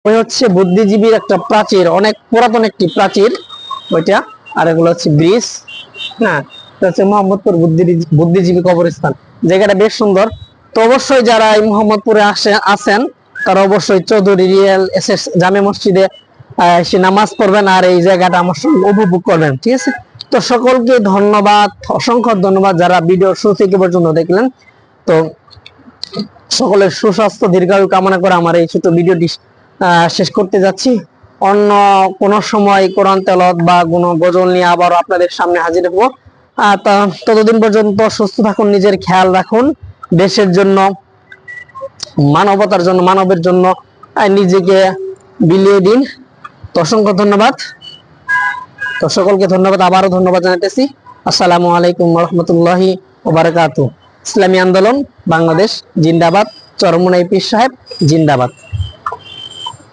ওই হচ্ছে বুদ্ধিজীবীর একটা প্রাচীর, অনেক পুরাতন একটি প্রাচীর ওইটা। আর এগুলো হচ্ছে ব্রিজ। হ্যাঁ, এটা হচ্ছে মোহাম্মদপুর বুদ্ধিজীবী কবরস্থান। জায়গাটা বেশ সুন্দর। তো অবশ্যই যারা এই মোহাম্মদপুরে আছেন তারা অবশ্যই চৌধুরী রিয়েল এসএস জামে মসজিদে এসে নামাজ পড়বেন আর এই জায়গাটা আমার সঙ্গে উপভোগ করবেন, ঠিক আছে? তো সকলকে ধন্যবাদ, অসংখ্য ধন্যবাদ যারা ভিডিও শুরু থেকে পর্যন্ত দেখলেন। তো সকলের সুস্বাস্থ্য দীর্ঘায়ু কামনা করে আমার এই ছোট ভিডিওটি শেষ করতে যাচ্ছি। অন্য কোন সময় কোরআন তেলাওয়াত বা কোনো গজল নিয়ে আবার আপনাদের সামনে হাজির হব। ততদিন পর্যন্ত সুস্থ থাকুন, নিজের খেয়াল রাখুন, দেশের জন্য, মানবতার জন্য, মানবের জন্য নিজেকে বিলিয়ে দিন। তো অসংখ্য ধন্যবাদ। তো সকলকে ধন্যবাদ, আবারও ধন্যবাদ জানাতেছি। আসসালামু আলাইকুম ওয়া রাহমাতুল্লাহি ওয়া বারাকাতুহু। ইসলামী আন্দোলন বাংলাদেশ জিন্দাবাদ। চরমোনাই পীর সাহেব জিন্দাবাদ।